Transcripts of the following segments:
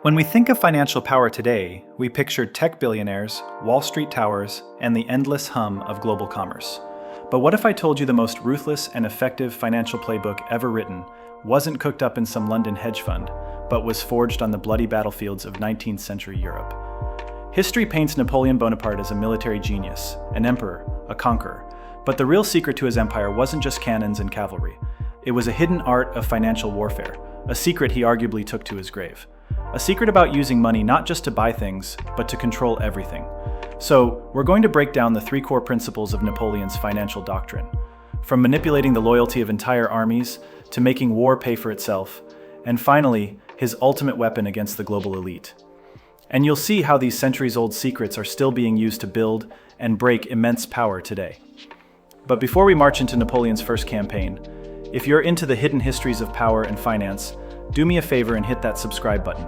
When we think of financial power today, we picture tech billionaires, Wall Street towers, and the endless hum of global commerce. But what if I told you the most ruthless and effective financial playbook ever written wasn't cooked up in some London hedge fund, but was forged on the bloody battlefields of 19th century Europe? History paints Napoleon Bonaparte as a military genius, an emperor, a conqueror. But the real secret to his empire wasn't just cannons and cavalry. It was a hidden art of financial warfare, a secret he arguably took to his grave. A secret about using money not just to buy things, but to control everything. So, we're going to break down the three core principles of Napoleon's financial doctrine. From manipulating the loyalty of entire armies, to making war pay for itself, and finally, his ultimate weapon against the global elite. And you'll see how these centuries-old secrets are still being used to build and break immense power today. But before we march into Napoleon's first campaign, if you're into the hidden histories of power and finance, do me a favor and hit that subscribe button.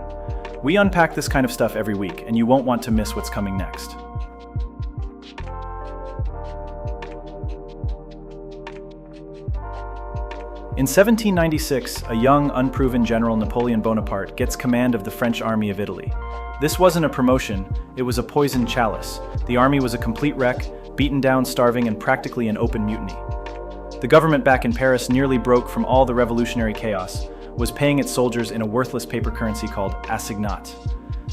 We unpack this kind of stuff every week, and you won't want to miss what's coming next. In 1796, a young, unproven General Napoleon Bonaparte gets command of the French army of Italy. This wasn't a promotion, it was a poisoned chalice. The army was a complete wreck, beaten down, starving, and practically an open mutiny. The government back in Paris nearly broke from all the revolutionary chaos, was paying its soldiers in a worthless paper currency called assignats.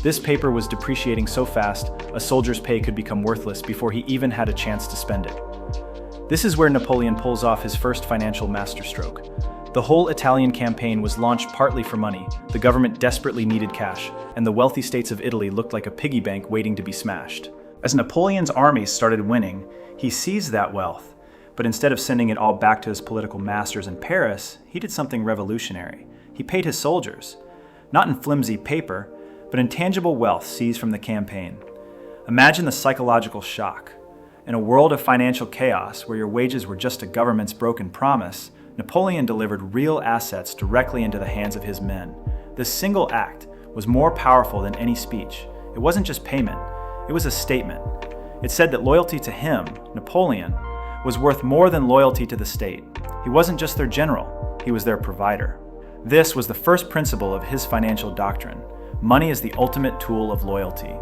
This paper was depreciating so fast, a soldier's pay could become worthless before he even had a chance to spend it. This is where Napoleon pulls off his first financial masterstroke. The whole Italian campaign was launched partly for money. The government desperately needed cash, and the wealthy states of Italy looked like a piggy bank waiting to be smashed. As Napoleon's armies started winning, he seized that wealth. But instead of sending it all back to his political masters in Paris, he did something revolutionary. He paid his soldiers, not in flimsy paper, but in tangible wealth seized from the campaign. Imagine the psychological shock. In a world of financial chaos where your wages were just a government's broken promise, Napoleon delivered real assets directly into the hands of his men. This single act was more powerful than any speech. It wasn't just payment, it was a statement. It said that loyalty to him, Napoleon, was worth more than loyalty to the state. He wasn't just their general, he was their provider. This was the first principle of his financial doctrine. Money is the ultimate tool of loyalty.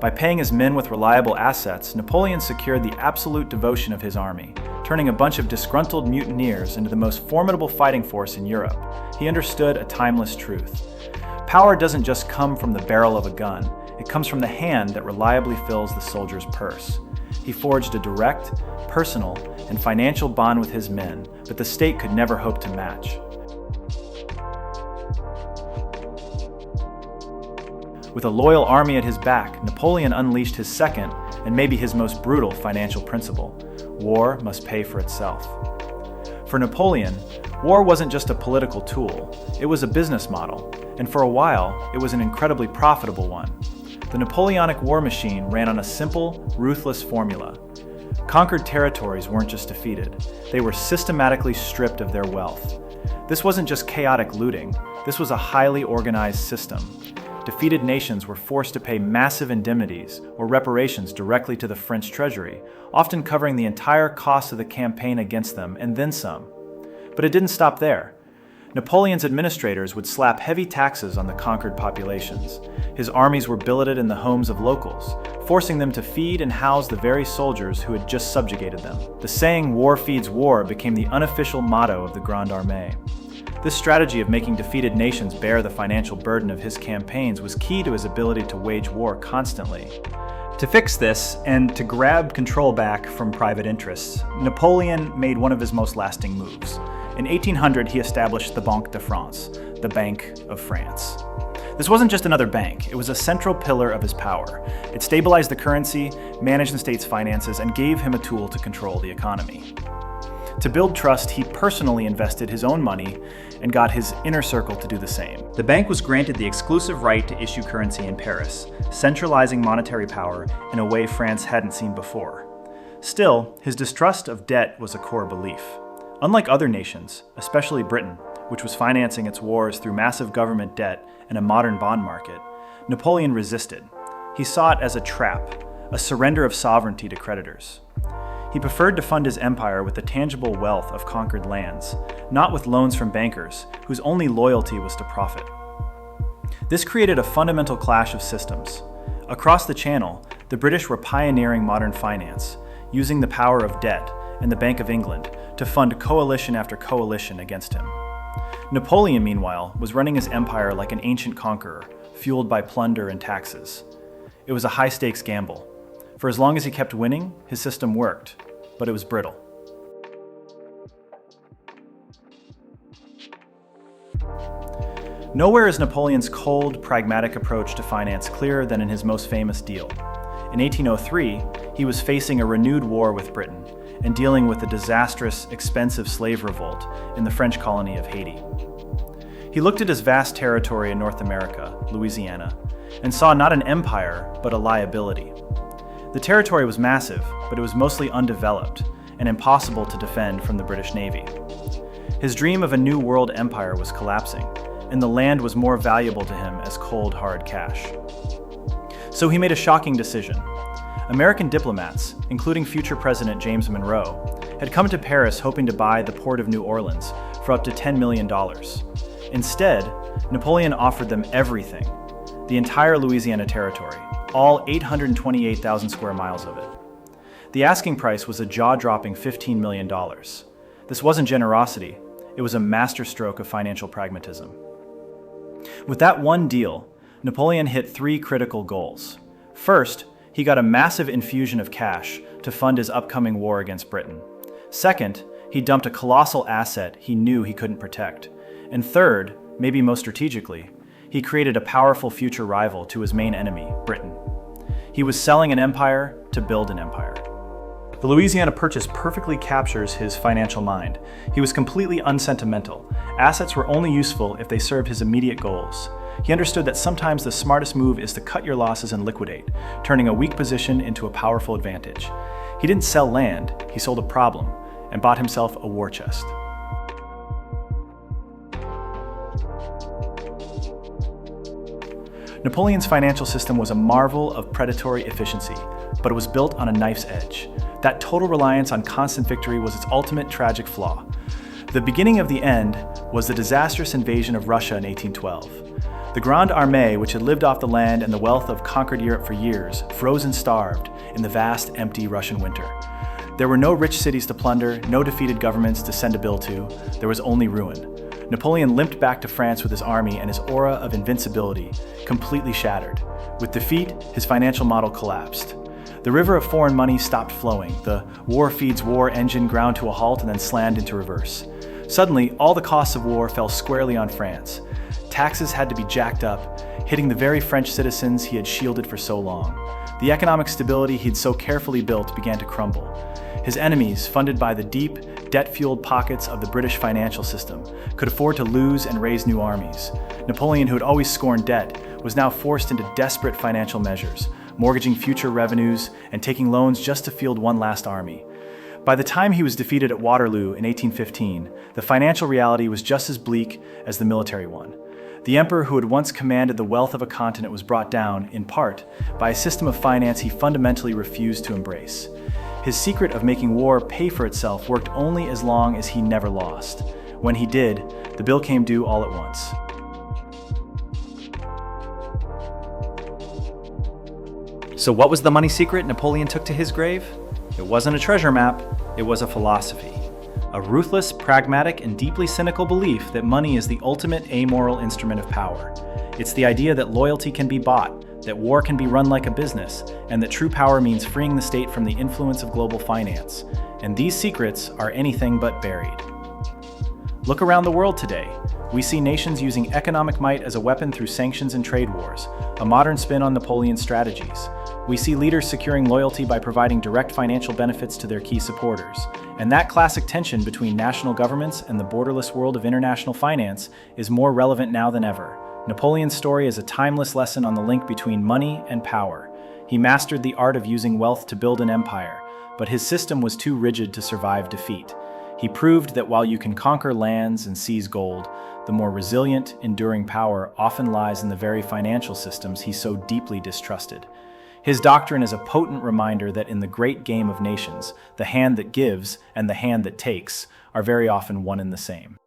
By paying his men with reliable assets, Napoleon secured the absolute devotion of his army, turning a bunch of disgruntled mutineers into the most formidable fighting force in Europe. He understood a timeless truth. Power doesn't just come from the barrel of a gun, it comes from the hand that reliably fills the soldier's purse. He forged a direct, personal, and financial bond with his men that the state could never hope to match. With a loyal army at his back, Napoleon unleashed his second, and maybe his most brutal financial principle: war must pay for itself. For Napoleon, war wasn't just a political tool, it was a business model, and for a while, it was an incredibly profitable one. The Napoleonic war machine ran on a simple, ruthless formula. Conquered territories weren't just defeated, they were systematically stripped of their wealth. This wasn't just chaotic looting, this was a highly organized system. Defeated nations were forced to pay massive indemnities or reparations directly to the French treasury, often covering the entire cost of the campaign against them and then some. But it didn't stop there. Napoleon's administrators would slap heavy taxes on the conquered populations. His armies were billeted in the homes of locals, forcing them to feed and house the very soldiers who had just subjugated them. The saying "war feeds war" became the unofficial motto of the Grande Armée. This strategy of making defeated nations bear the financial burden of his campaigns was key to his ability to wage war constantly. To fix this, and to grab control back from private interests, Napoleon made one of his most lasting moves. In 1800, he established the Banque de France, the Bank of France. This wasn't just another bank, it was a central pillar of his power. It stabilized the currency, managed the state's finances, and gave him a tool to control the economy. To build trust, he personally invested his own money and got his inner circle to do the same. The bank was granted the exclusive right to issue currency in Paris, centralizing monetary power in a way France hadn't seen before. Still, his distrust of debt was a core belief. Unlike other nations, especially Britain, which was financing its wars through massive government debt and a modern bond market, Napoleon resisted. He saw it as a trap, a surrender of sovereignty to creditors. He preferred to fund his empire with the tangible wealth of conquered lands, not with loans from bankers whose only loyalty was to profit. This created a fundamental clash of systems. Across the Channel, the British were pioneering modern finance, using the power of debt and the Bank of England to fund coalition after coalition against him. Napoleon, meanwhile, was running his empire like an ancient conqueror, fueled by plunder and taxes. It was a high-stakes gamble. For as long as he kept winning, his system worked, but it was brittle. Nowhere is Napoleon's cold, pragmatic approach to finance clearer than in his most famous deal. In 1803, he was facing a renewed war with Britain and dealing with the disastrous, expensive slave revolt in the French colony of Haiti. He looked at his vast territory in North America, Louisiana, and saw not an empire, but a liability. The territory was massive, but it was mostly undeveloped and impossible to defend from the British Navy. His dream of a new world empire was collapsing, and the land was more valuable to him as cold, hard cash. So he made a shocking decision. American diplomats, including future President James Monroe, had come to Paris hoping to buy the port of New Orleans for up to $10 million. Instead, Napoleon offered them everything, the entire Louisiana territory, all 828,000 square miles of it. The asking price was a jaw-dropping $15 million. This wasn't generosity, it was a masterstroke of financial pragmatism. With that one deal, Napoleon hit three critical goals. First, he got a massive infusion of cash to fund his upcoming war against Britain. Second, he dumped a colossal asset he knew he couldn't protect. And third, maybe most strategically, he created a powerful future rival to his main enemy, Britain. He was selling an empire to build an empire. The Louisiana Purchase perfectly captures his financial mind. He was completely unsentimental. Assets were only useful if they served his immediate goals. He understood that sometimes the smartest move is to cut your losses and liquidate, turning a weak position into a powerful advantage. He didn't sell land, he sold a problem, and bought himself a war chest. Napoleon's financial system was a marvel of predatory efficiency, but it was built on a knife's edge. That total reliance on constant victory was its ultimate tragic flaw. The beginning of the end was the disastrous invasion of Russia in 1812. The Grande Armée, which had lived off the land and the wealth of conquered Europe for years, froze and starved in the vast, empty Russian winter. There were no rich cities to plunder, no defeated governments to send a bill to. There was only ruin. Napoleon limped back to France with his army and his aura of invincibility completely shattered. With defeat, his financial model collapsed. The river of foreign money stopped flowing. The war feeds war engine ground to a halt and then slammed into reverse. Suddenly, all the costs of war fell squarely on France. Taxes had to be jacked up, hitting the very French citizens he had shielded for so long. The economic stability he'd so carefully built began to crumble. His enemies, funded by the deep, debt-fueled pockets of the British financial system, could afford to lose and raise new armies. Napoleon, who had always scorned debt, was now forced into desperate financial measures, mortgaging future revenues and taking loans just to field one last army. By the time he was defeated at Waterloo in 1815, the financial reality was just as bleak as the military one. The emperor who had once commanded the wealth of a continent was brought down, in part, by a system of finance he fundamentally refused to embrace. His secret of making war pay for itself worked only as long as he never lost. When he did, the bill came due all at once. So what was the money secret Napoleon took to his grave? It wasn't a treasure map, it was a philosophy. A ruthless, pragmatic, and deeply cynical belief that money is the ultimate amoral instrument of power. It's the idea that loyalty can be bought, that war can be run like a business, and that true power means freeing the state from the influence of global finance. And these secrets are anything but buried. Look around the world today. We see nations using economic might as a weapon through sanctions and trade wars, a modern spin on Napoleon's strategies. We see leaders securing loyalty by providing direct financial benefits to their key supporters. And that classic tension between national governments and the borderless world of international finance is more relevant now than ever. Napoleon's story is a timeless lesson on the link between money and power. He mastered the art of using wealth to build an empire, but his system was too rigid to survive defeat. He proved that while you can conquer lands and seize gold, the more resilient, enduring power often lies in the very financial systems he so deeply distrusted. His doctrine is a potent reminder that in the great game of nations, the hand that gives and the hand that takes are very often one and the same.